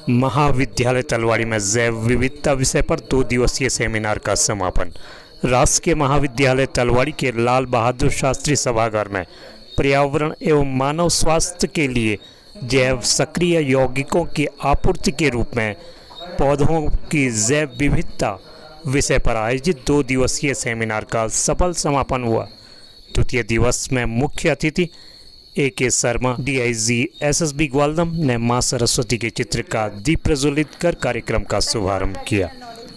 महाविद्यालय तलवाड़ी में जैव विविधता विषय पर 2 दिवसीय सेमिनार का समापन। राजकीय महाविद्यालय तलवाड़ी के लाल बहादुर शास्त्री सभागार में पर्यावरण एवं मानव स्वास्थ्य के लिए जैव सक्रिय यौगिकों की आपूर्ति के रूप में पौधों की जैव विविधता विषय पर आयोजित 2 दिवसीय सेमिनार का सफल समापन हुआ। द्वितीय दिवस में मुख्य अतिथि AK Sharma DIG SSB Gwaldam ने मां सरस्वती के चित्र का दीप प्रज्वलित कर कार्यक्रम का शुभारंभ किया।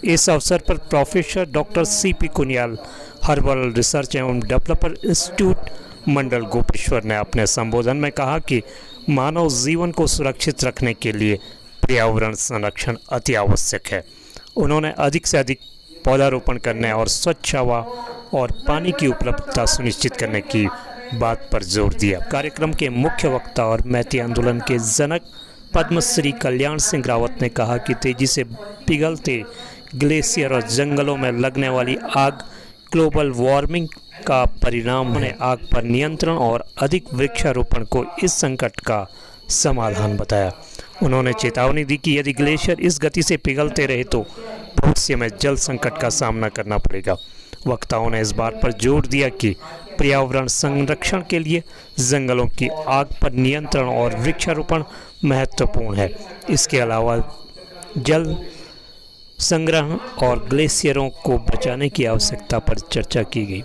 इस अवसर पर professor doctor CP Kuniyal herbal research एवं डेवलपर इंस्टीट्यूट मंडल गोपेश्वर ने अपने संबोधन में कहा कि मानव जीवन को सुरक्षित रखने के लिए पर्यावरण संरक्षण अति आवश्यक है। उन्होंने अधिक से अधिक पौधारोपण करने और स्वच्छ हवा और पानी की उपलब्धता सुनिश्चित करने की बात पर जोर दिया। कार्यक्रम के मुख्य वक्ता और मैती आंदोलन के जनक पद्मश्री कल्याण सिंह रावत ने कहा कि तेजी से पिघलते ग्लेशियर और जंगलों में लगने वाली आग ग्लोबल वार्मिंग का परिणाम है। आग पर नियंत्रण और अधिक वृक्षारोपण को इस संकट का समाधान बताया। उन्होंने चेतावनी दी कि यदि ग्लेशियर इस गति से पिघलते रहे तो भविष्य में जल संकट का सामना करना पड़ेगा। वक्ताओं ने इस बात पर जोर दिया कि पर्यावरण संरक्षण के लिए जंगलों की आग पर नियंत्रण और वृक्षारोपण महत्वपूर्ण है। इसके अलावा जल संग्रहण और ग्लेशियरों को बचाने की आवश्यकता पर चर्चा की गई।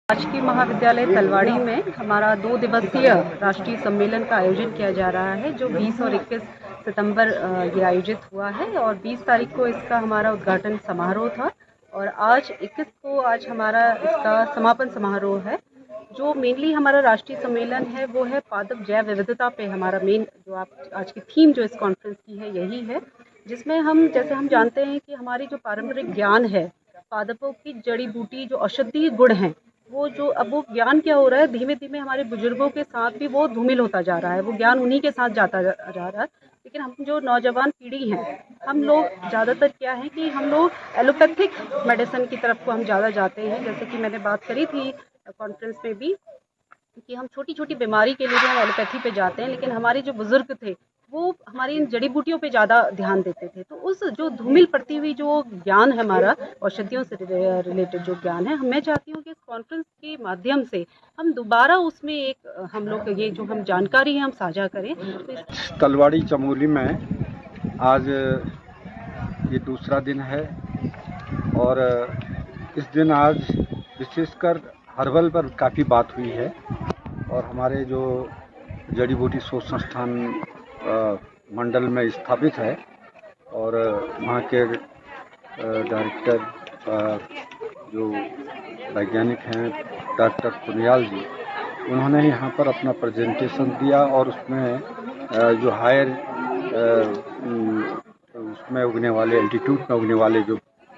राजकीय महाविद्यालय तलवाड़ी में हमारा 2 दिवसीय राष्ट्रीय सम्मेलन का आयोजन किया जा रहा है, जो 20 और 21 सितंबर ये आयोजित हुआ है और 20 तारीख को इसका हमारा उद्घाटन समारोह था और आज 21 को आज हमारा इसका समापन समारोह है। जो मेनली हमारा राष्ट्रीय सम्मेलन है वो है पादप जैव विविधता पे हमारा मेन जो आप आज की थीम जो इस कॉन्फ्रेंस की है यही है, जिसमें हम जैसे हम जानते हैं कि हमारी जो पारंपरिक ज्ञान है, पादपों की जड़ी बूटी जो औषधीय गुण हैं, वो जो अब वो ज्ञान क्या हो रहा है, धीमे धीमे हमारे बुजुर्गों के साथ भी वो धूमिल होता जा रहा है, वो ज्ञान उन्हीं के साथ जाता जा रहा है। लेकिन हम जो नौजवान पीढ़ी हैं, हम लोग ज़्यादातर क्या है कि हम लोग एलोपैथिक मेडिसिन की तरफ को हम ज़्यादा जाते हैं। जैसे कि मैंने बात करी थी कॉन्फ्रेंस में भी कि हम छोटी छोटी बीमारी के लिए जो हम एलोपैथी पे जाते हैं, लेकिन हमारे जो बुजुर्ग थे वो हमारी इन जड़ी बूटियों पे ज़्यादा ध्यान देते थे। तो उस जो धूमिल पड़ती हुई जो ज्ञान है हमारा औषधियों से रिलेटेड जो ज्ञान है, मैं चाहती हूँ कि इस कॉन्फ्रेंस के माध्यम से हम दोबारा उसमें एक हम लोग ये जो हम जानकारी है हम साझा करें। तो तलवाड़ी चमोली में आज ये दूसरा दिन है और इस दिन आज विशेषकर हर्बल पर काफ़ी बात हुई है और हमारे जो जड़ी बूटी शोध संस्थान मंडल में स्थापित है और वहाँ के डायरेक्टर जो वैज्ञानिक हैं डॉक्टर कुनियाल जी, उन्होंने यहाँ पर अपना प्रेजेंटेशन दिया और उसमें जो हायर उसमें उगने वाले एल्टीट्यूड में उगने वाले जो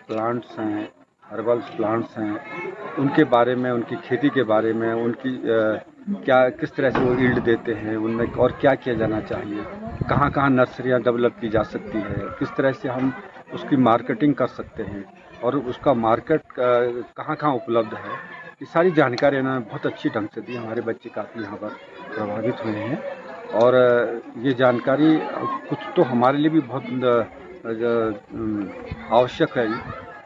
प्लांट्स हैं, हर्बल प्लांट्स हैं, उनके बारे में, उनकी खेती के बारे में, उनकी क्या किस तरह से वो यील्ड देते हैं, उनमें और क्या किया जाना चाहिए, कहाँ कहाँ नर्सरियाँ डेवलप की जा सकती है, किस तरह से हम उसकी मार्केटिंग कर सकते हैं और उसका मार्केट कहाँ कहाँ उपलब्ध है, ये सारी जानकारी इन्होंने बहुत अच्छी ढंग से दी। हमारे बच्चे काफ़ी यहाँ पर प्रभावित हुए हैं और ये जानकारी कुछ तो हमारे लिए भी बहुत आवश्यक है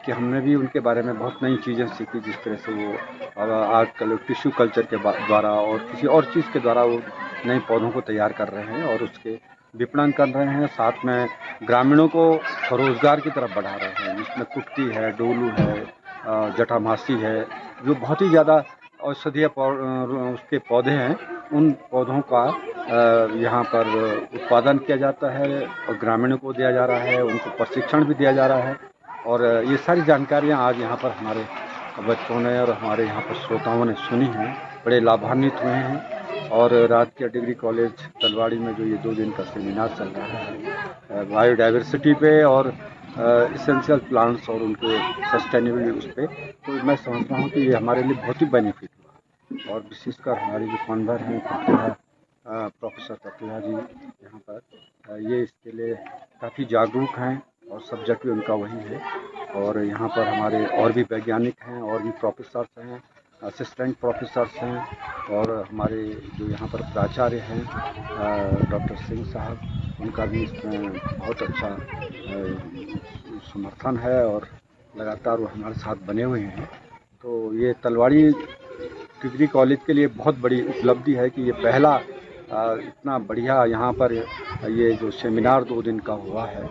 कि हमने भी उनके बारे में बहुत नई चीज़ें सीखी, जिस तरह से वो आजकल टिश्यू कल्चर के द्वारा और किसी और चीज़ के द्वारा वो नए पौधों को तैयार कर रहे हैं और उसके विपणन कर रहे हैं, साथ में ग्रामीणों को रोज़गार की तरफ बढ़ा रहे हैं। इसमें कुटकी है, डोलू है, जटामासी है, जो बहुत ही ज़्यादा औषधीय उसके पौधे हैं, उन पौधों का यहाँ पर उत्पादन किया जाता है और ग्रामीणों को दिया जा रहा है, उनको प्रशिक्षण भी दिया जा रहा है और ये सारी जानकारियाँ आज यहाँ पर हमारे बच्चों ने और हमारे यहाँ पर श्रोताओं ने सुनी हैं, बड़े लाभान्वित हुए हैं। और राजकीय डिग्री कॉलेज तलवाड़ी में जो ये 2 दिन का सेमिनार चल रहा है बायोडाइवर्सिटी पे और इसेंशियल प्लांट्स और उनके सस्टेनेबल उस पर, तो मैं समझता हूँ कि ये हमारे लिए बहुत ही बेनिफिट हुआ और विशेषकर हमारी जो कॉन्वर हैं प्रोफेसर तत्या जी यहाँ पर ये इसके लिए काफ़ी जागरूक हैं और सब्जेक्ट भी उनका वही है और यहाँ पर हमारे और भी वैज्ञानिक हैं और भी प्रोफेसर्स हैं, असिस्टेंट प्रोफेसर्स हैं और हमारे जो यहाँ पर प्राचार्य हैं डॉक्टर सिंह साहब उनका भी इसमें बहुत अच्छा समर्थन है और लगातार वो हमारे साथ बने हुए हैं। तो ये तलवाड़ी डिग्री कॉलेज के लिए बहुत बड़ी उपलब्धि है कि ये पहला इतना बढ़िया यहाँ पर ये जो सेमिनार 2 दिन का हुआ है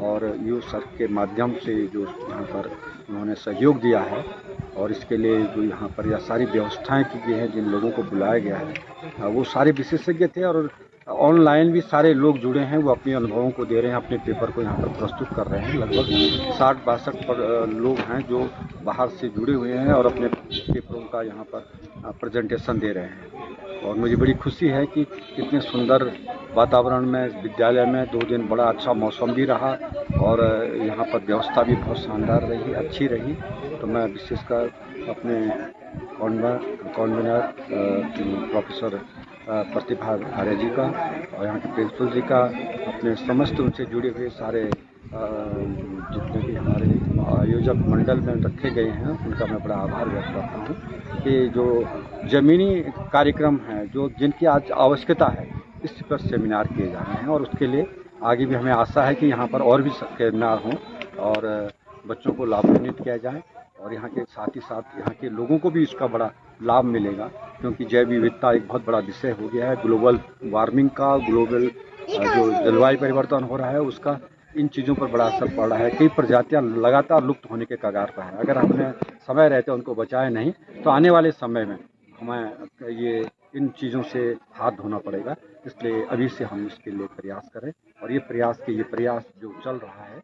और यू सर के माध्यम से जो यहाँ पर उन्होंने सहयोग दिया है और इसके लिए जो यहाँ पर यह सारी व्यवस्थाएं की गई हैं, जिन लोगों को बुलाया गया है वो सारे विशेषज्ञ थे और ऑनलाइन भी सारे लोग जुड़े हैं, वो अपने अनुभवों को दे रहे हैं, अपने पेपर को यहाँ पर प्रस्तुत कर रहे हैं। लगभग 60-62 लोग हैं जो बाहर से जुड़े हुए हैं और अपने पेपरों का यहाँ पर प्रेजेंटेशन दे रहे हैं। और मुझे बड़ी खुशी है कि कितने सुंदर वातावरण में विद्यालय में 2 दिन बड़ा अच्छा मौसम भी रहा और यहाँ पर व्यवस्था भी बहुत शानदार रही, अच्छी रही। तो मैं विशेषकर अपने कॉन्वेनर प्रोफेसर प्रतिभा आर्य जी का और यहाँ के प्रिंसिपल जी का, अपने समस्त उनसे जुड़े हुए सारे जितने भी हमारे आयोजक मंडल में रखे गए हैं उनका मैं बड़ा आभार व्यक्त करता हूँ कि जो ज़मीनी कार्यक्रम हैं जो जिनकी आज आवश्यकता है इस पर सेमिनार किए जा रहे हैं और उसके लिए आगे भी हमें आशा है कि यहाँ पर और भी सेमिनार हों और बच्चों को लाभान्वित किया जाए और यहाँ के साथ ही साथ यहाँ के लोगों को भी इसका बड़ा लाभ मिलेगा, क्योंकि जैव विविधता एक बहुत बड़ा विषय हो गया है। ग्लोबल वार्मिंग का, ग्लोबल जो जलवायु परिवर्तन हो रहा है उसका इन चीज़ों पर बड़ा असर पड़ रहा है। कई प्रजातियाँ लगातार लुप्त होने के कगार पर है। अगर हमने समय रहते उनको बचाए नहीं तो आने वाले समय में हमें ये इन चीज़ों से हाथ धोना पड़ेगा। इसलिए अभी से हम इसके लिए प्रयास करें और ये प्रयास जो चल रहा है